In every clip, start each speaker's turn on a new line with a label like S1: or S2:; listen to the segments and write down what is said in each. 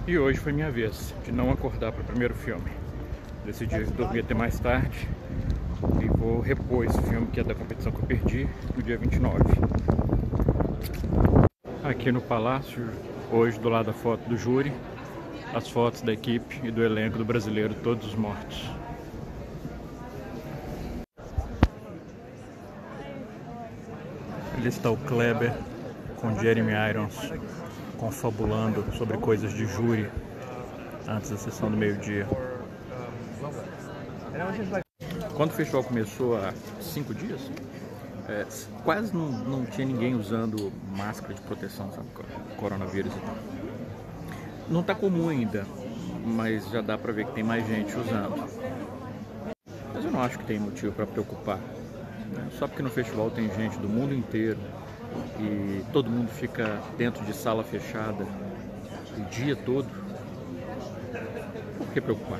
S1: E hoje foi minha vez de não acordar para o primeiro filme. Decidi dormir até mais tarde e vou repor esse filme que é da competição que eu perdi no dia 29. Aqui no Palácio, hoje do lado da foto do júri, as fotos da equipe e do elenco do Brasileiro, todos mortos. Ali está o Kleber com Jeremy Irons confabulando sobre coisas de júri antes da sessão do meio-dia. Quando o festival começou há 5 dias, quase não tinha ninguém usando máscara de proteção, sabe, coronavírus e tal. Não está comum ainda, mas já dá para ver que tem mais gente usando. Mas eu não acho que tem motivo para preocupar, né? Só porque no festival tem gente do mundo inteiro e todo mundo fica dentro de sala fechada o dia todo, por que preocupar?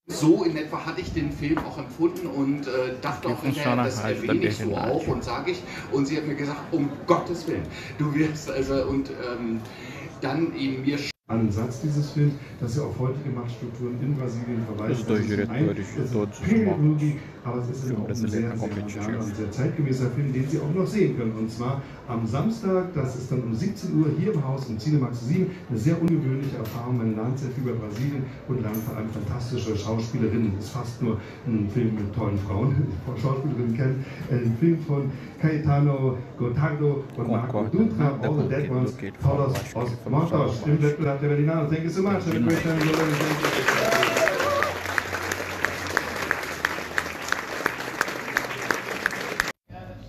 S2: So in etwa hatte ich den Film auch empfunden und dachte auch hinterher, das erwähne ich so auch und sage ich. Und sie hat mir gesagt, um Gottes Willen, du wirst also und dann eben mir
S3: Ansatz dieses Films, dass er auf heutige Machtstrukturen in Brasilien verweist.
S1: Os dois diretores de todos os mortos.
S3: Aber es ist auch ein sehr moderner und sehr zeitgemäßer Film, den Sie auch noch sehen können. Und zwar am Samstag, das ist dann um 17 Uhr hier im Haus im Cinemax 7. Eine sehr ungewöhnliche Erfahrung. Man lernt sehr viel über Brasilien und lernt vor allem fantastische Schauspielerinnen. Es ist fast nur ein Film mit tollen Frauen, die Schauspielerinnen kennen. Ein Film von Caetano Gotardo und Marco Dutra, All the Dead Ones, Todos aus Mortos, im Wettbewerb der Berlinale. Thank you so much. Have a great time.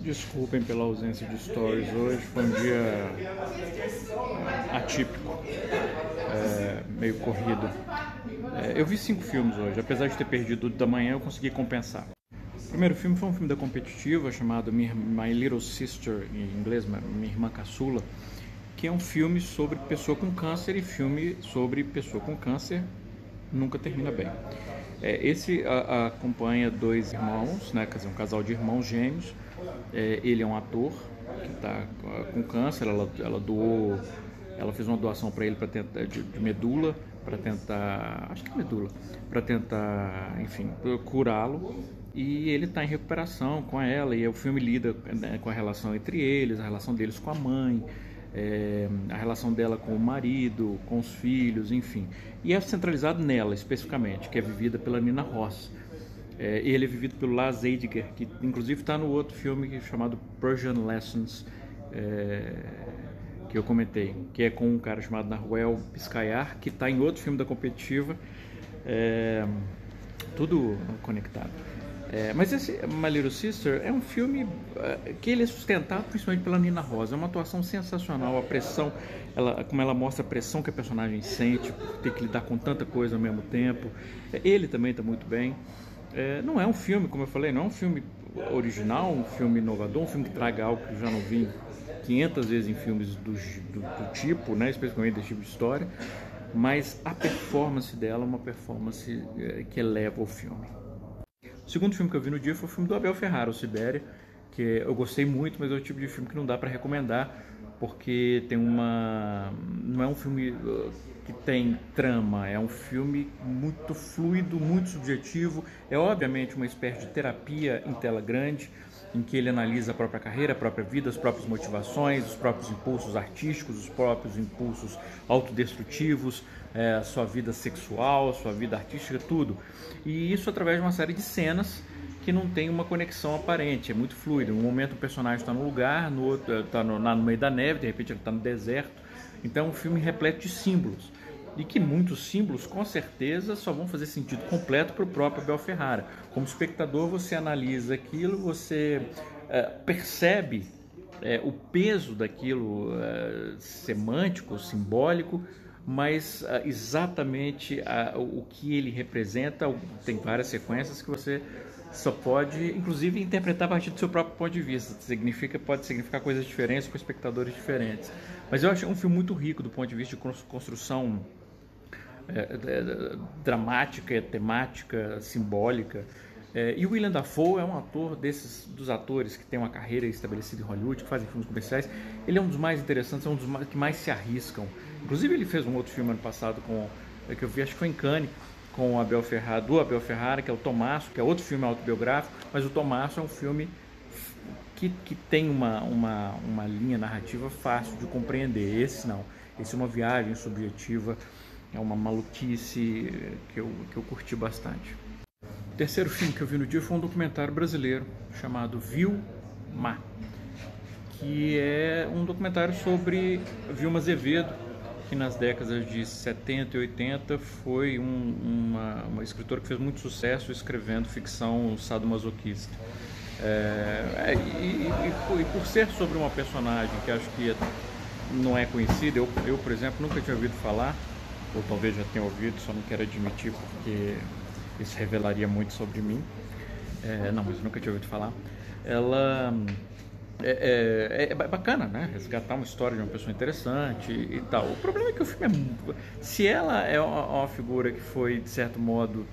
S1: Desculpem pela ausência de stories hoje, foi um dia atípico, meio corrido. Eu vi 5 filmes hoje, apesar de ter perdido o da manhã, eu consegui compensar. O primeiro filme foi um filme da competitiva chamado My Little Sister, em inglês, Minha Irmã Caçula, que é um filme sobre pessoa com câncer, e filme sobre pessoa com câncer nunca termina bem. Esse acompanha 2 irmãos, né, quer dizer, um casal de irmãos gêmeos. Ele é um ator que está com câncer. Ela fez uma doação para ele de medula, para tentar, acho que é medula, para tentar, enfim, curá-lo. E ele está em recuperação com ela, e o filme lida, né, com a relação entre eles, a relação deles com a mãe, a relação dela com o marido, com os filhos, enfim. E é centralizado nela especificamente, que é vivida pela Nina Ross. Ele é vivido pelo Lars Eidinger, que inclusive está no outro filme chamado Persian Lessons, que eu comentei, que é com um cara chamado Nahuel Piscayar, que está em outro filme da competitiva, tudo conectado. Mas esse My Little Sister é um filme que ele é sustentado principalmente pela Nina Ross. É uma atuação sensacional, a pressão, como ela mostra a pressão que a personagem sente por ter que lidar com tanta coisa ao mesmo tempo. Ele também está muito bem. Não é um filme, como eu falei, não é um filme original, um filme inovador, um filme que traga algo que eu já não vi 500 vezes em filmes do tipo, né, especialmente desse tipo de história, mas a performance dela é uma performance que eleva o filme. O segundo filme que eu vi no dia foi o filme do Abel Ferrara, o Sibéria, que eu gostei muito, mas é o tipo de filme que não dá para recomendar, porque não é um filme que tem trama, é um filme muito fluido, muito subjetivo. É obviamente uma espécie de terapia em tela grande, em que ele analisa a própria carreira, a própria vida, as próprias motivações, os próprios impulsos artísticos, os próprios impulsos autodestrutivos, a sua vida sexual, a sua vida artística, tudo. E isso através de uma série de cenas que não tem uma conexão aparente, é muito fluido. Um momento o personagem está num lugar, no outro está no meio da neve, de repente ele está no deserto. Então é um filme repleto de símbolos, e que muitos símbolos com certeza só vão fazer sentido completo para o próprio Abel Ferrara. Como espectador, você analisa aquilo, você percebe o peso daquilo, semântico, simbólico, mas exatamente o que ele representa. Tem várias sequências que você só pode, inclusive, interpretar a partir do seu próprio ponto de vista. Pode significar coisas diferentes com espectadores diferentes. Mas eu achei um filme muito rico do ponto de vista de construção dramática, temática, simbólica. E o Willem Dafoe é um ator dos atores que tem uma carreira estabelecida em Hollywood, que fazem filmes comerciais. Ele é um dos mais interessantes, é um dos que mais se arriscam. Inclusive ele fez um outro filme ano passado que eu vi, acho que foi em Cannes, com o Abel Ferrara, que é o Tomasso, que é outro filme autobiográfico, mas o Tomasso é um filme que tem uma linha narrativa fácil de compreender. Esse não. Esse é uma viagem subjetiva, é uma maluquice que eu curti bastante. O terceiro filme que eu vi no dia foi um documentário brasileiro chamado Vilma, que é um documentário sobre Vilma Azevedo, que nas décadas de 70 e 80 foi uma escritora que fez muito sucesso escrevendo ficção sadomasoquista. E por ser sobre uma personagem que acho que não é conhecida, eu, por exemplo, nunca tinha ouvido falar, ou talvez já tenha ouvido, só não quero admitir porque isso revelaria muito sobre mim. Não, mas eu nunca tinha ouvido falar. Ela é bacana, né? Resgatar uma história de uma pessoa interessante e tal. O problema é que o filme se ela é uma figura que foi, de certo modo,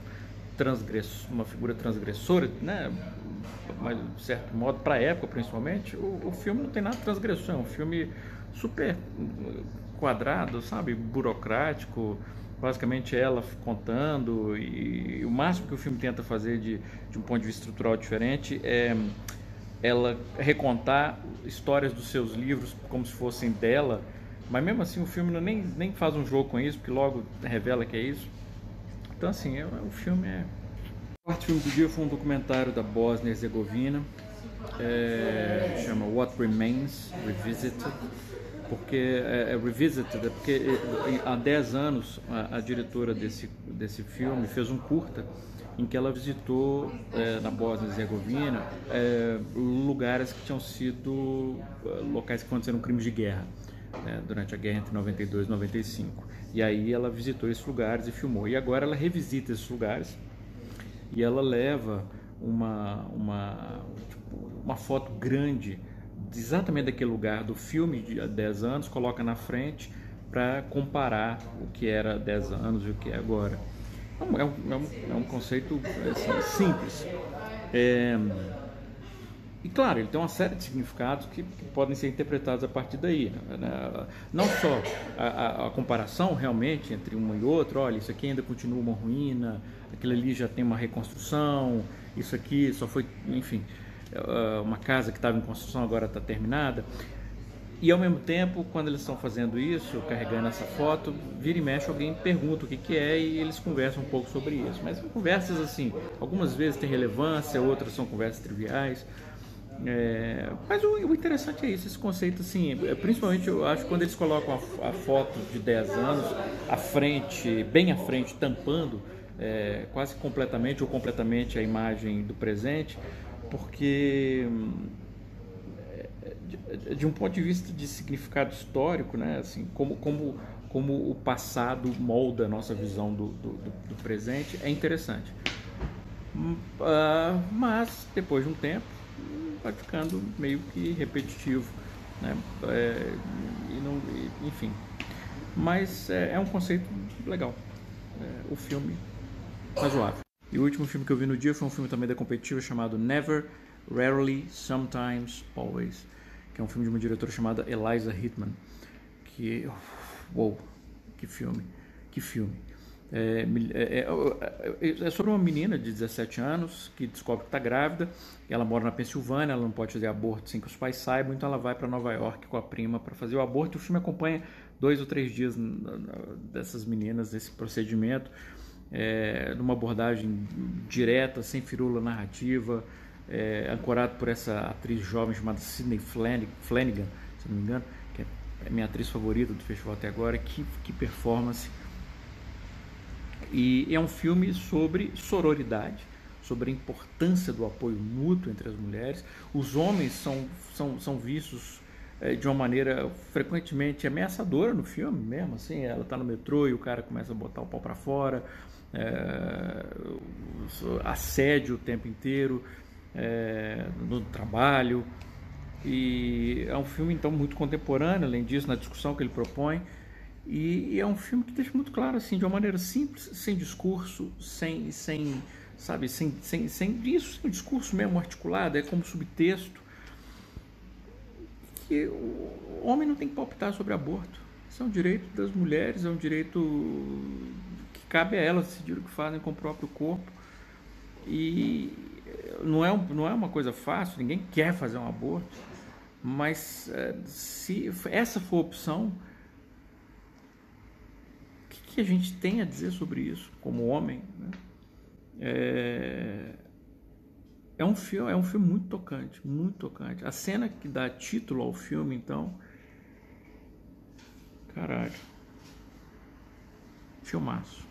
S1: uma figura transgressora, né? Mas, de certo modo, para a época principalmente, o filme não tem nada de transgressão. É um filme super quadrado, sabe? Burocrático. Basicamente ela contando, e o máximo que o filme tenta fazer de um ponto de vista estrutural diferente é ela recontar histórias dos seus livros como se fossem dela, mas mesmo assim o filme nem faz um jogo com isso, porque logo revela que é isso. Então assim, o filme O quarto filme do dia foi um documentário da Bósnia e Herzegovina, chama What Remains, Revisited. Porque porque há 10 anos a diretora desse filme fez um curta em que ela visitou na Bósnia e Herzegovina lugares que tinham sido locais que aconteceram crimes de guerra durante a guerra entre 92 e 95. E aí ela visitou esses lugares e filmou. E agora ela revisita esses lugares e ela leva uma foto grande exatamente daquele lugar do filme de há 10 anos, coloca na frente para comparar o que era há 10 anos e o que é agora. É um conceito assim, simples. E claro, ele tem uma série de significados que podem ser interpretados a partir daí, né? Não só a comparação realmente entre um e outro, olha, isso aqui ainda continua uma ruína, aquilo ali já tem uma reconstrução, isso aqui só foi, enfim, uma casa que estava em construção agora está terminada. E ao mesmo tempo, quando eles estão fazendo isso, carregando essa foto, vira e mexe, alguém pergunta o que é e eles conversam um pouco sobre isso. Mas são conversas assim, algumas vezes tem relevância, outras são conversas triviais. Mas o interessante é isso, esse conceito assim, principalmente eu acho que quando eles colocam a foto de 10 anos à frente, bem à frente, tampando quase completamente ou completamente a imagem do presente, porque de um ponto de vista de significado histórico, né, assim, como o passado molda a nossa visão do presente, é interessante. Mas depois de um tempo vai ficando meio que repetitivo, né? Enfim, mas é um conceito legal, o filme razoável. E o último filme que eu vi no dia foi um filme também da Competitiva chamado Never, Rarely, Sometimes, Always, que é um filme de uma diretora chamada Eliza Hittman, que filme. É sobre uma menina de 17 anos que descobre que está grávida. Ela mora na Pensilvânia, ela não pode fazer aborto sem que os pais saibam, então ela vai para Nova York com a prima para fazer o aborto. E o filme acompanha 2 ou 3 dias dessas meninas, desse procedimento, numa abordagem direta, sem firula narrativa, ancorado por essa atriz jovem chamada Sydney Flanagan, se não me engano, que é minha atriz favorita do festival até agora. Que performance! E é um filme sobre sororidade, sobre a importância do apoio mútuo entre as mulheres. Os homens são vistos de uma maneira frequentemente ameaçadora no filme mesmo, assim, ela está no metrô e o cara começa a botar o pau para fora, assédio o tempo inteiro no trabalho. E é um filme então muito contemporâneo, além disso, na discussão que ele propõe. E é um filme que deixa muito claro, assim, de uma maneira simples, sem discurso, sem sabe, sem isso, um discurso mesmo articulado, é como subtexto, que o homem não tem que palpitar sobre aborto. Isso é um direito das mulheres, é um direito que cabe a elas decidir o que fazem com o próprio corpo. E não é uma coisa fácil, ninguém quer fazer um aborto, mas se essa for a opção, o que a gente tem a dizer sobre isso como homem, né? É um filme muito tocante, muito tocante. A cena que dá título ao filme, então, caralho, filmaço.